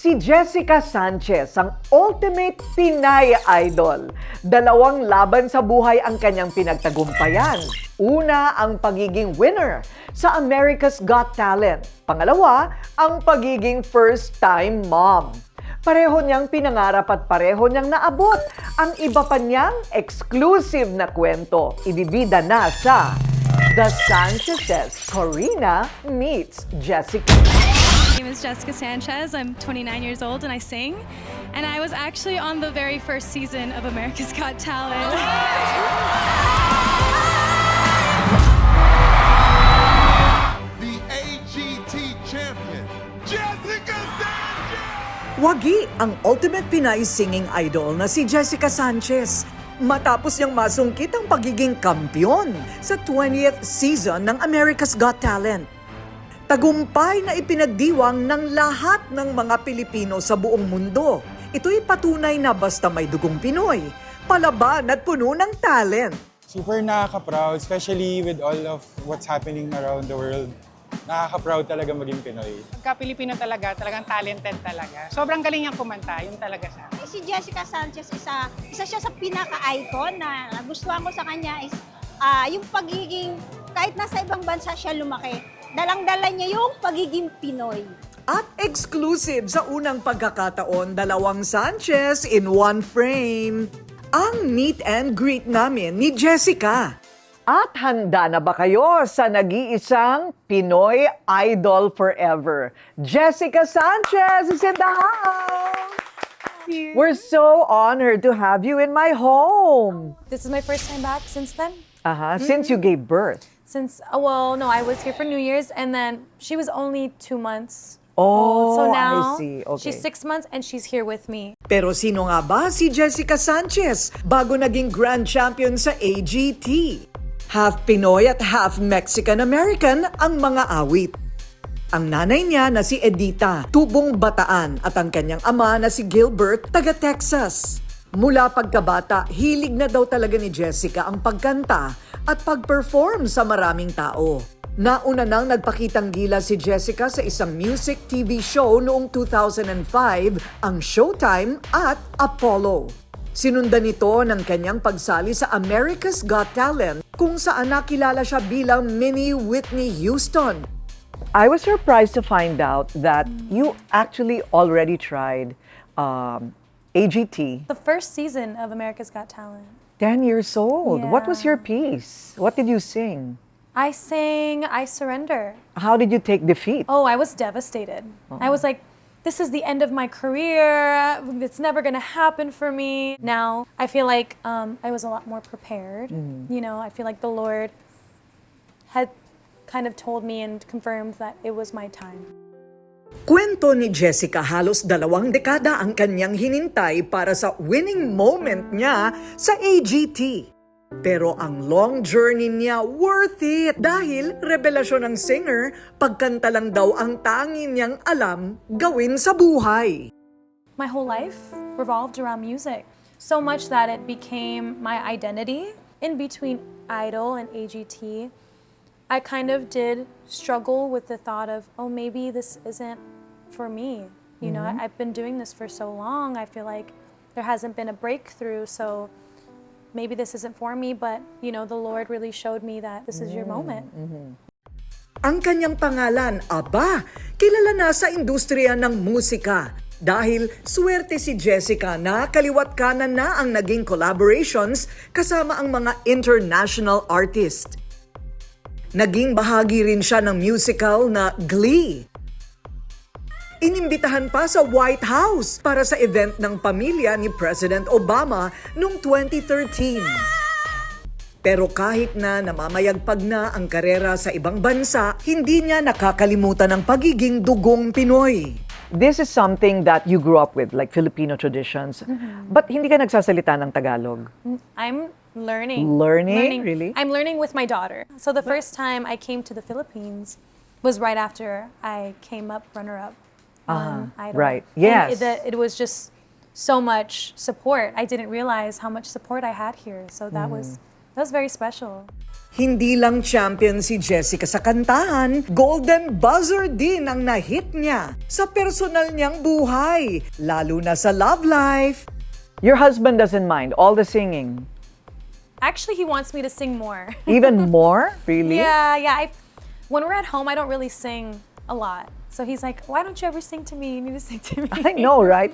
Si Jessica Sanchez, ang ultimate Pinay idol. Dalawang laban sa buhay ang kanyang pinagtagumpayan. Una, ang pagiging winner sa America's Got Talent. Pangalawa, ang pagiging first-time mom. Pareho niyang pinangarap at pareho niyang naabot. Ang iba pa niyang exclusive na kwento. Ibibida na sa The Sanchez's Corina Meets Jessica. My name is Jessica Sanchez. I'm 29 years old and I sing. And I was actually on the very first season of America's Got Talent. The AGT champion, Jessica Sanchez! Wagi ang ultimate Pinay singing idol na si Jessica Sanchez. Matapos niyang masungkit ang pagiging kampyon sa 20th season ng America's Got Talent. Tagumpay na ipinagdiwang ng lahat ng mga Pilipino sa buong mundo. Ito'y patunay na basta may dugong Pinoy, palaban at puno ng talent. Super nakaka-proud, especially with all of what's happening around the world. Nakaka-proud talaga maging Pinoy. Pagka-Pilipino talaga, talagang talented talaga. Sobrang galing niyang kumanta, yun talaga siya. Si Jessica Sanchez, isa siya sa pinaka-icon na nagustuhan ko sa kanya is yung pagiging, kahit nasa ibang bansa siya lumaki, dalang-dala niya yung pagiging Pinoy. At exclusive sa unang pagkakataon, dalawang Sanchez in one frame. Ang meet and greet namin ni Jessica. At handa na ba kayo sa nag-iisang Pinoy Idol Forever? Jessica Sanchez is in the house! We're so honored to have you in my home. This is my first time back since then. Since you gave birth. Well, no, I was here for New Year's and then she was only 2 months Oh, old. So now I see. Okay. she's 6 months and she's here with me. Pero sino nga ba si Jessica Sanchez bago naging grand champion sa AGT? Half Pinoy at half Mexican-American ang mga awit. Ang nanay niya na si Edita, tubong Bataan at ang kanyang ama na si Gilbert, taga Texas. Mula pagkabata, hilig na daw talaga ni Jessica ang pagkanta at pag-perform sa maraming tao. Nauna nang nagpakitang gila si Jessica sa isang music TV show noong 2005, ang Showtime at Apollo. Sinundan nito ng kanyang pagsali sa America's Got Talent kung saan nakilala siya bilang Mini Whitney Houston. I was surprised to find out that you actually already tried AGT. The first season of America's Got Talent. 10 years old. What was Yeah. your piece? What did you sing? I sang I Surrender. How did you take defeat? Oh, I was devastated. I was like, this is the end of my career. It's never gonna happen for me. Now, I feel like I was a lot more prepared. You know, I feel like the Lord had kind of told me and confirmed that it was my time. Kwento ni Jessica, halos 2 dekada ang kanyang hinintay para sa winning moment niya sa AGT. Pero ang long journey niya worth it dahil revelasyon ng singer, pagkanta lang daw ang tanging niyang alam gawin sa buhay. My whole life revolved around music. So much that it became my identity. In between Idol and AGT, I kind of did struggle with the thought of, oh, maybe this isn't for me. You know, I've been doing this for so long. I feel like there hasn't been a breakthrough. So maybe this isn't for me, but, you know, the Lord really showed me that this is your moment. Ang kanyang pangalan, aba, kilala na sa industriya ng musika. Dahil swerte si Jessica na kaliwat kanan na ang naging collaborations kasama ang mga international artist. Naging bahagi rin siya ng musical na Glee. Inimbitahan pa sa White House para sa event ng pamilya ni President Obama noong 2013. Pero kahit na namamayagpag na ang karera sa ibang bansa, hindi niya nakakalimutan ang pagiging dugong Pinoy. This is something that you grew up with, like Filipino traditions. But hindi ka nagsasalita ng Tagalog. I'm learning. Learning? Really? I'm learning with my daughter. So the first time I came to the Philippines was right after I came up runner-up on Idol. right. And Yes. it was just so much support. I didn't realize how much support I had here. So that was That was very special. Hindi lang champion si Jessica sa kantahan, golden buzzer din ang na-hit niya sa personal niyang buhay, lalo na sa love life. Your husband doesn't mind all the singing. Actually, he wants me to sing more. Even more? Really? Yeah. When we're at home, I don't really sing a lot. So he's like, why don't you ever sing to me? You need to sing to me. I know, right?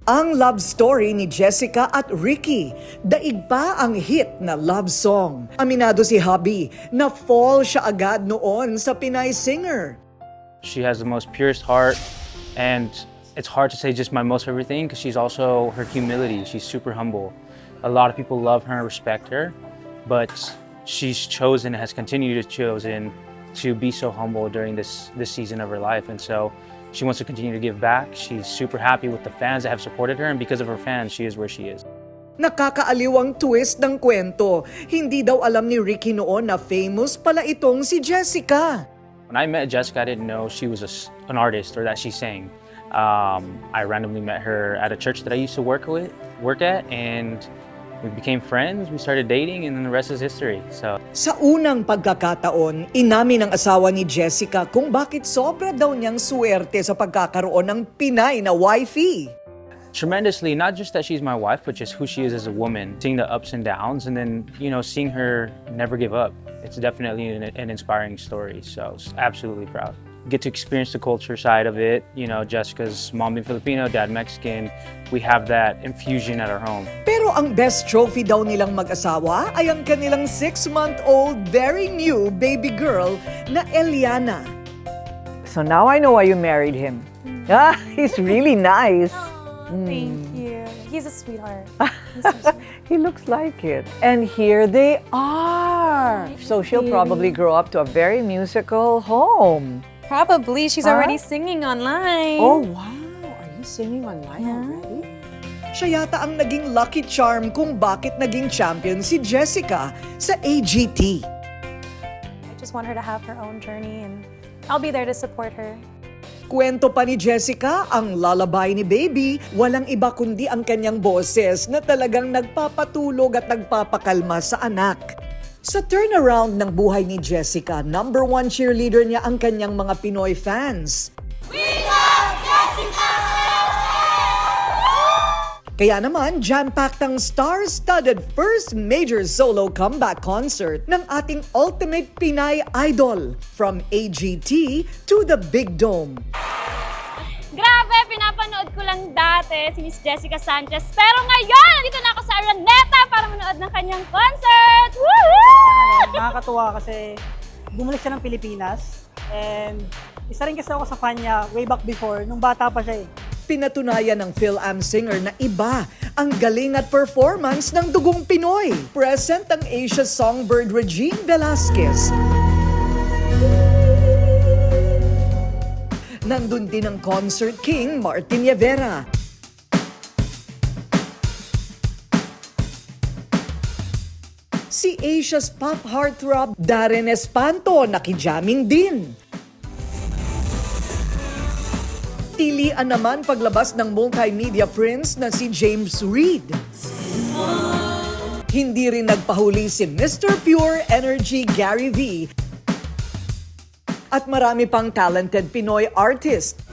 Ang love story ni Jessica at Ricky, daig pa ang hit na love song. Aminado si hubby na fall siya agad noon sa Pinay singer. She has the most purest heart, and it's hard to say just my most favorite thing because she's also her humility. She's super humble. A lot of people love her and respect her, but she's chosen, has continued to chosen to be so humble during this season of her life, and so she wants to continue to give back. She's super happy with the fans that have supported her, and because of her fans, she is where she is. Nakakaaliw ang twist ng kwento. Hindi daw alam ni Ricky noon na famous pala itong si Jessica. When I met Jessica, I didn't know she was an artist or that she sang. I randomly met her at a church that I used to work at, and we became friends, we started dating, and then the rest is history. So Sa unang pagkakataon, inamin ng asawa ni Jessica kung bakit sobra daw niyang swerte sa pagkakaroon ng Pinay na wifey. tremendously, not just that she's my wife, but just who she is as a woman, seeing the ups and downs, and then, seeing her never give up. It's definitely an inspiring story, so absolutely proud. Get to experience the culture side of it. Jessica's mom being Filipino, dad Mexican. We have that infusion at our home. Pero ang best trophy daw nilang mag-asawa ay ang kanilang 6-month-old, very new baby girl na Eliana. So now I know why you married him. He's really nice. Thank you. He's a sweetheart. He's so sweet. He looks like it. And here they are. So she'll probably grow up to a very musical home. Probably. She's Huh? already singing online. Oh, wow. Are you singing online already? Siya yata ang naging lucky charm kung bakit naging champion si Jessica sa AGT. I just want her to have her own journey, and I'll be there to support her. Kwento pa ni Jessica, ang lalabay ni Baby, walang iba kundi ang kanyang boses na talagang nagpapatulog at nagpapakalma sa anak. Sa turnaround ng buhay ni Jessica, number 1 cheerleader niya ang kanyang mga Pinoy fans. Kaya naman, jam-packed ang star-studded first major solo comeback concert ng ating ultimate Pinay idol from AGT to the Big Dome. Grabe, pinapanood ko lang dati si Miss Jessica Sanchez. Pero ngayon, nandito na ako sa Araneta para manood ng kanyang concert! Woohoo! Nakakatuwa kasi bumalik siya ng Pilipinas. And isa rin kasi ako sa fan niya way back before, nung bata pa siya eh. Pinatunayan ng Phil-Am singer na iba ang galing at performance ng dugong Pinoy. Present ang Asia songbird Regine Velasquez. Nandun din ang concert king Martin Rivera. Si Asia's pop heartthrob Darren Espanto nakijamming din. Tilian naman paglabas ng multimedia prince na si James Reid. Hindi rin nagpahuli si Mr. Pure Energy Gary V. At marami pang talented Pinoy artist.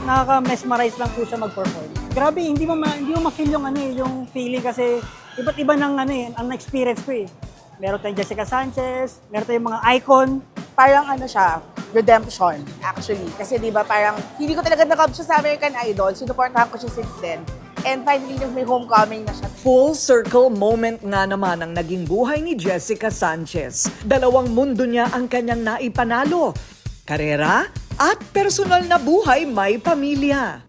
Nakaka-mesmerize lang po siya mag-perform. Grabe, hindi mo ma-feel yung feeling kasi iba't iba ng ang experience ko eh. Meron tayong Jessica Sanchez, meron tayong mga icon. Parang siya, redemption actually. Kasi di ba parang hindi ko talaga nakab siya sa American Idol. Sinuportahan ko siya since then. And finally, may homecoming na siya. Full circle moment nga naman ang naging buhay ni Jessica Sanchez. Dalawang mundo niya ang kanyang naipanalo. Karera at personal na buhay may pamilya.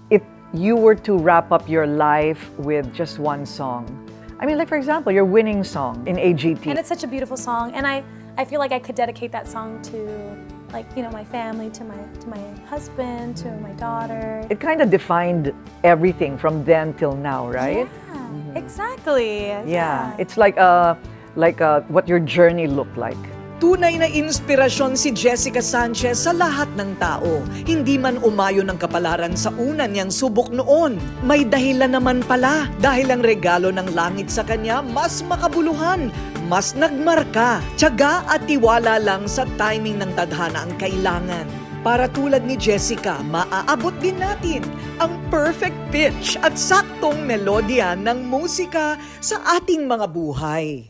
If you were to wrap up your life with just one song, I mean, like for example, your winning song in AGT. And it's such a beautiful song, and I feel like I could dedicate that song to, my family, to my husband, to my daughter. It kind of defined everything from then till now, right? Yeah, exactly. Yeah. It's like what your journey looked like. Tunay na inspirasyon si Jessica Sanchez sa lahat ng tao. Hindi man umayon ng kapalaran sa una niyang subok noon. May dahilan naman pala dahil ang regalo ng langit sa kanya mas makabuluhan, mas nagmarka, tiyaga at tiwala lang sa timing ng tadhana ang kailangan. Para tulad ni Jessica, maaabot din natin ang perfect pitch at saktong melodya ng musika sa ating mga buhay.